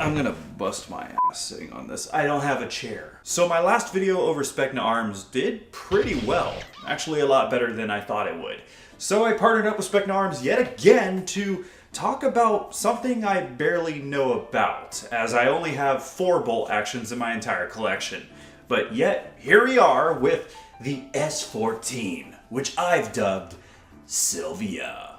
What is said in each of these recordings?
I'm gonna bust my ass sitting on this. I don't have a chair. So my last video over Specna arms did pretty well. Actually a lot better than I thought it would. So I partnered up with Specna arms yet again to talk about something I barely know about, as I only have 4 bolt actions in my entire collection. But yet, here we are with the S14, which I've dubbed Sylvia.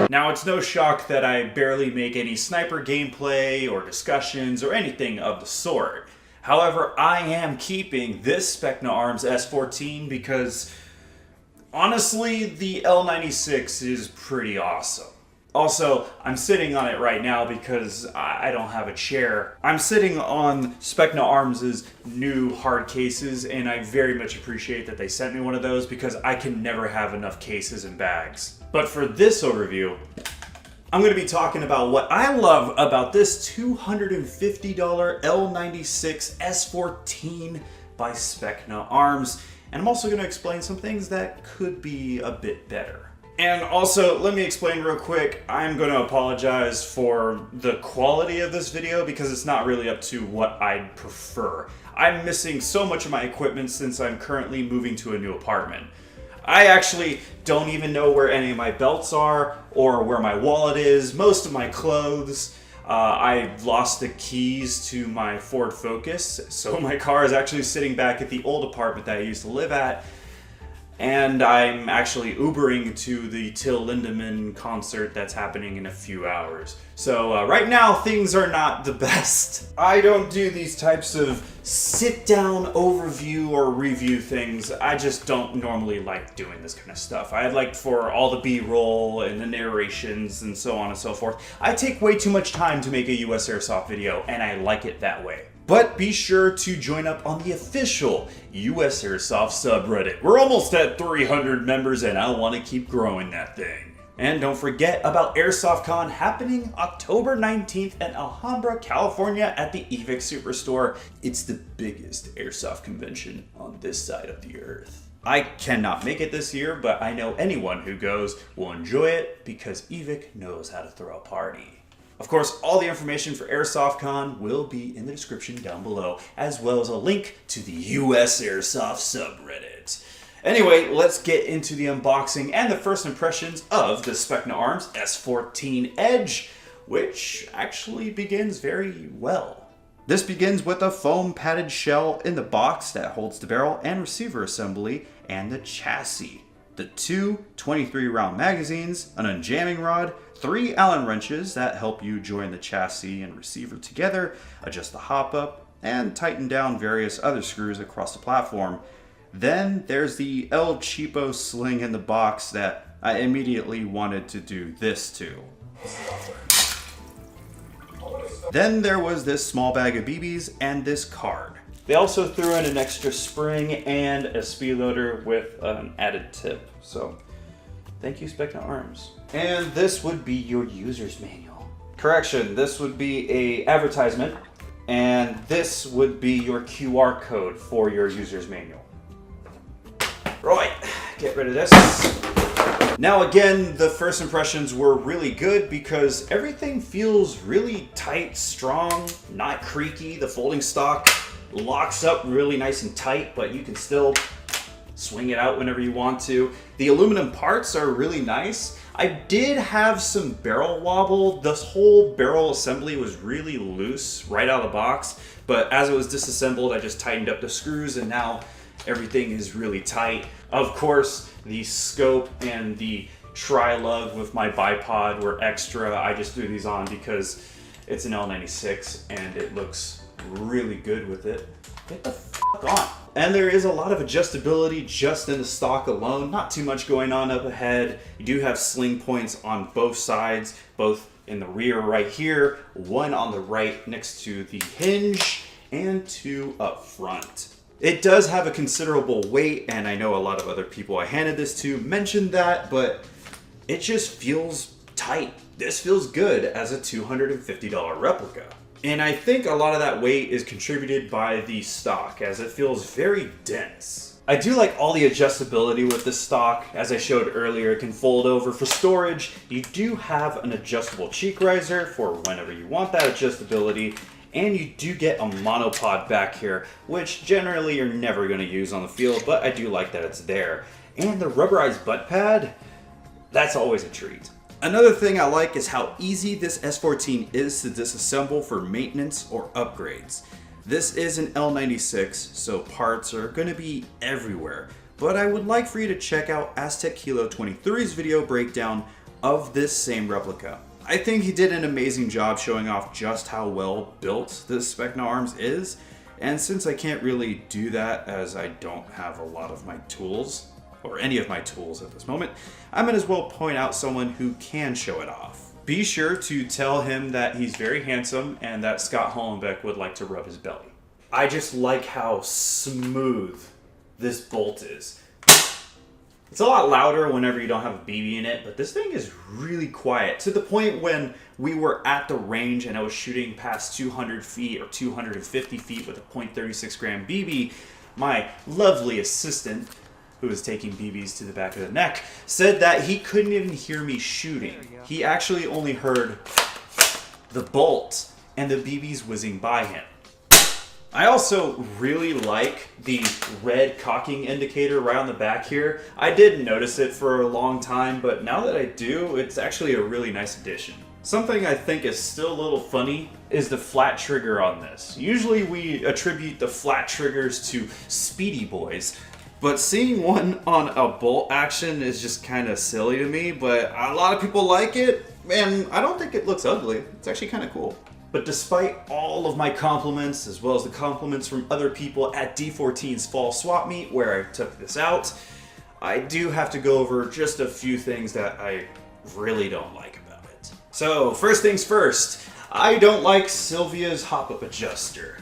Now, it's no shock that I barely make any sniper gameplay or discussions or anything of the sort. However, I am keeping this Specna Arms S14 because, honestly, the L96 is pretty awesome. Also, I'm sitting on it right now because I don't have a chair. I'm sitting on Specna Arms' new hard cases, and I very much appreciate that they sent me one of those because I can never have enough cases and bags. But for this overview, I'm going to be talking about what I love about this $250 L96 S14 by Specna Arms, and I'm also going to explain some things that could be a bit better. And also, let me explain real quick, I'm going to apologize for the quality of this video because it's not really up to what I'd prefer. I'm missing so much of my equipment since I'm currently moving to a new apartment. I actually don't even know where any of my belts are or where my wallet is, most of my clothes. I lost the keys to my Ford Focus, so my car is actually sitting back at the old apartment that I used to live at. And I'm actually Ubering to the Till Lindemann concert that's happening in a few hours. So right now, things are not the best. I don't do these types of sit-down overview or review things. I just don't normally like doing this kind of stuff. I'd like for all the B-roll and the narrations and so on and so forth. I take way too much time to make a USAirsoft video, and I like it that way. But be sure to join up on the official USAirsoft subreddit. We're almost at 300 members and I want to keep growing that thing. And don't forget about Airsoft Con happening October 19th in Alhambra, California at the EVIC Superstore. It's the biggest Airsoft convention on this side of the earth. I cannot make it this year, but I know anyone who goes will enjoy it because EVIC knows how to throw a party. Of course, all the information for Airsoft Con will be in the description down below, as well as a link to the USAirsoft subreddit. Anyway, let's get into the unboxing and the first impressions of the Specna Arms S14 Edge, which actually begins very well. This begins with a foam padded shell in the box that holds the barrel and receiver assembly and the chassis. The 2 23-round magazines, an unjamming rod, 3 Allen wrenches that help you join the chassis and receiver together, adjust the hop-up, and tighten down various other screws across the platform. Then there's the El Cheapo sling in the box that I immediately wanted to do this to. Then there was this small bag of BBs and this card. They also threw in an extra spring and a speed loader with an added tip. So, thank you, Specna Arms. And this would be your user's manual. Correction, this would be an advertisement, and this would be your QR code for your user's manual. Right, get rid of this. Now again, the first impressions were really good because everything feels really tight, strong, not creaky. The folding stock locks up really nice and tight, but you can still swing it out whenever you want to. The aluminum parts are really nice. I did have some barrel wobble. This whole barrel assembly was really loose right out of the box, but as it was disassembled, I just tightened up the screws and now everything is really tight. Of course, the scope and the tri-lug with my bipod were extra. I just threw these on because it's an L96 and it looks really good with it. Get the f*** on. And there is a lot of adjustability just in the stock alone. Not too much going on up ahead. You do have sling points on both sides, both in the rear right here, one on the right next to the hinge, and 2 up front. It does have a considerable weight, and I know a lot of other people I handed this to mentioned that, but it just feels tight. This feels good as a $250 replica. And I think a lot of that weight is contributed by the stock, as it feels very dense. I do like all the adjustability with this stock. As I showed earlier, it can fold over for storage. You do have an adjustable cheek riser for whenever you want that adjustability. And you do get a monopod back here, which generally you're never going to use on the field, but I do like that it's there. And the rubberized butt pad, that's always a treat. Another thing I like is how easy this S14 is to disassemble for maintenance or upgrades. This is an L96, so parts are going to be everywhere, but I would like for you to check out Aztec Kilo 23's video breakdown of this same replica. I think he did an amazing job showing off just how well built this Specna arms is, and since I can't really do that as I don't have a lot of my tools, or any of my tools at this moment, I might as well point out someone who can show it off. Be sure to tell him that he's very handsome and that Scott Hollenbeck would like to rub his belly. I just like how smooth this bolt is. It's a lot louder whenever you don't have a BB in it, but this thing is really quiet, to the point when we were at the range and I was shooting past 200 feet or 250 feet with a .36 gram BB, my lovely assistant, who was taking BBs to the back of the neck, said that he couldn't even hear me shooting. He actually only heard the bolt and the BBs whizzing by him. I also really like the red cocking indicator right on the back here. I didn't notice it for a long time, but now that I do, it's actually a really nice addition. Something I think is still a little funny is the flat trigger on this. Usually we attribute the flat triggers to speedy boys, but seeing one on a bolt action is just kind of silly to me, but a lot of people like it, and I don't think it looks ugly. It's actually kind of cool. But despite all of my compliments, as well as the compliments from other people at D14's fall swap meet where I took this out, I do have to go over just a few things that I really don't like about it. So first things first, I don't like Sylvia's hop-up adjuster.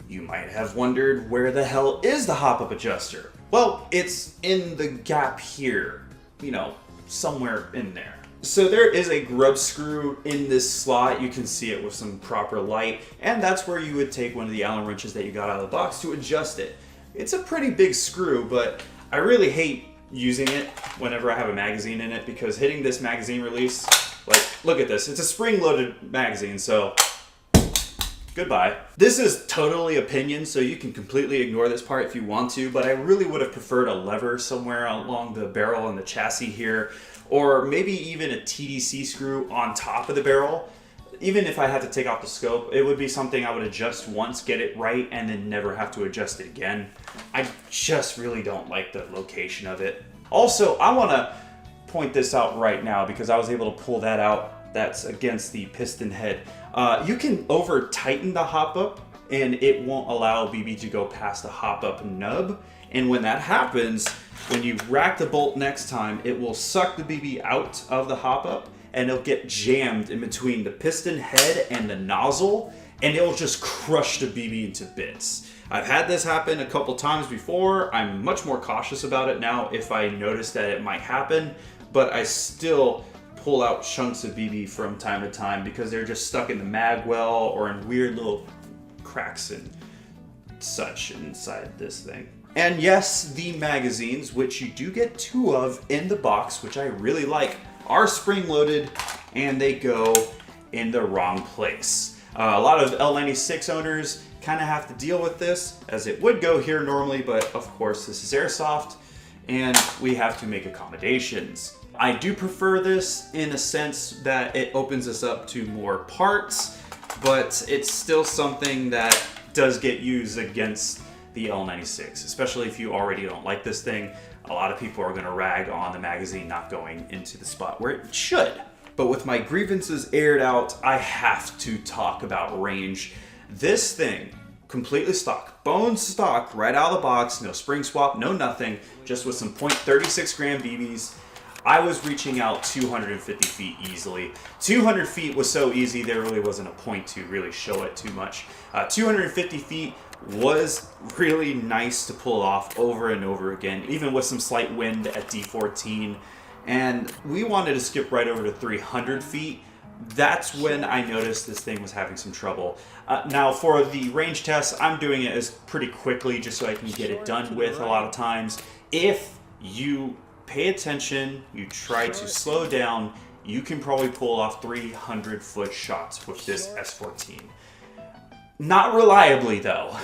You might have wondered, where the hell is the hop-up adjuster? Well, it's in the gap here, you know, somewhere in there. So there is a grub screw in this slot. You can see it with some proper light, and that's where you would take one of the Allen wrenches that you got out of the box to adjust it. It's a pretty big screw, but I really hate using it whenever I have a magazine in it, because hitting this magazine release, like, look at this. It's a spring-loaded magazine, so goodbye. This is totally opinion, so you can completely ignore this part if you want to, but I really would have preferred a lever somewhere along the barrel and the chassis here, or maybe even a TDC screw on top of the barrel. Even if I had to take off the scope, it would be something I would adjust once, get it right, and then never have to adjust it again. I just really don't like the location of it. Also, I want to point this out right now because I was able to pull that out. That's against the piston head. You can over tighten the hop up and it won't allow BB to go past the hop up nub. And when that happens, when you rack the bolt next time, it will suck the BB out of the hop up and it'll get jammed in between the piston head and the nozzle, and it'll just crush the BB into bits. I've had this happen a couple times before. I'm much more cautious about it now if I notice that it might happen, but I still pull out chunks of BB from time to time because they're just stuck in the mag well or in weird little cracks and such inside this thing. And yes, the magazines, which you do get 2 of in the box, which I really like, are spring-loaded and they go in the wrong place. A lot of L96 owners kind of have to deal with this, as it would go here normally, but of course this is Airsoft and we have to make accommodations. I do prefer this in a sense that it opens us up to more parts, but it's still something that does get used against the L96, especially if you already don't like this thing. A lot of people are going to rag on the magazine not going into the spot where it should. But with my grievances aired out, I have to talk about range. This thing, completely stock, bone stock, right out of the box, no spring swap, no nothing, just with some .36 gram BBs. I was reaching out 250 feet easily. 200 feet was so easy, there really wasn't a point to really show it too much. 250 feet was really nice to pull off over and over again, even with some slight wind at D14. And we wanted to skip right over to 300 feet, That's when I noticed this thing was having some trouble. Now for the range test, I'm doing it as pretty quickly just so I can get it done with a lot of times. If you pay attention, you try to slow down, you can probably pull off 300-foot shots with this S14. Not reliably though.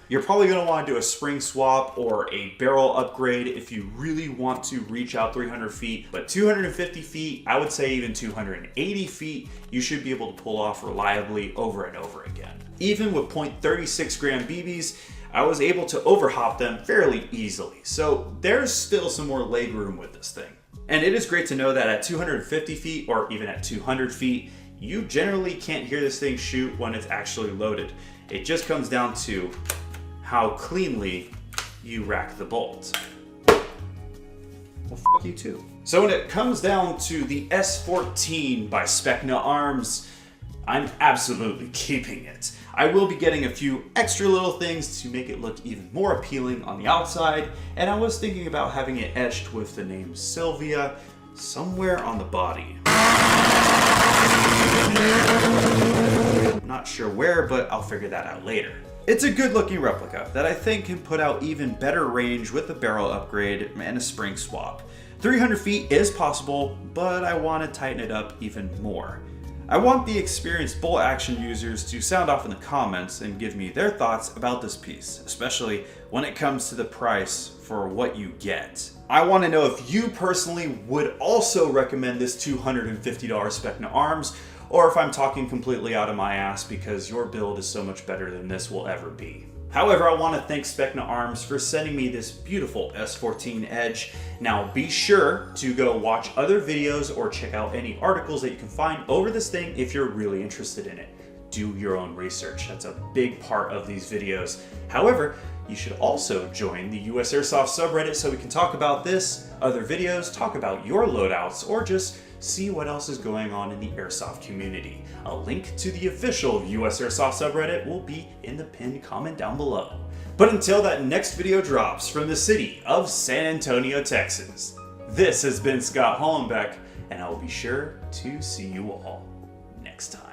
You're probably going to want to do a spring swap or a barrel upgrade if you really want to reach out 300 feet. But 250 feet, I would say even 280 feet, you should be able to pull off reliably over and over again. Even with .36 gram BBs, I was able to overhop them fairly easily. So there's still some more leg room with this thing. And it is great to know that at 250 feet or even at 200 feet, you generally can't hear this thing shoot when it's actually loaded. It just comes down to how cleanly you rack the bolt. Well, fuck you too. So when it comes down to the S14 by Specna Arms, I'm absolutely keeping it. I will be getting a few extra little things to make it look even more appealing on the outside, and I was thinking about having it etched with the name Sylvia somewhere on the body. I'm not sure where, but I'll figure that out later. It's a good looking replica that I think can put out even better range with a barrel upgrade and a spring swap. 300 feet is possible, but I want to tighten it up even more. I want the experienced bolt action users to sound off in the comments and give me their thoughts about this piece, especially when it comes to the price for what you get. I want to know if you personally would also recommend this $250 Specna Arms, or if I'm talking completely out of my ass because your build is so much better than this will ever be. However, I want to thank Specna Arms for sending me this beautiful S14 Edge. Now be sure to go watch other videos or check out any articles that you can find over this thing if you're really interested in it. Do your own research. That's a big part of these videos. However, you should also join the USAirsoft subreddit so we can talk about this, other videos, talk about your loadouts, or just see what else is going on in the airsoft community. A link to the official USAirsoft subreddit will be in the pinned comment down below. But until that next video drops from the city of San Antonio, Texas, this has been Scott Hollenbeck, and I will be sure to see you all next time.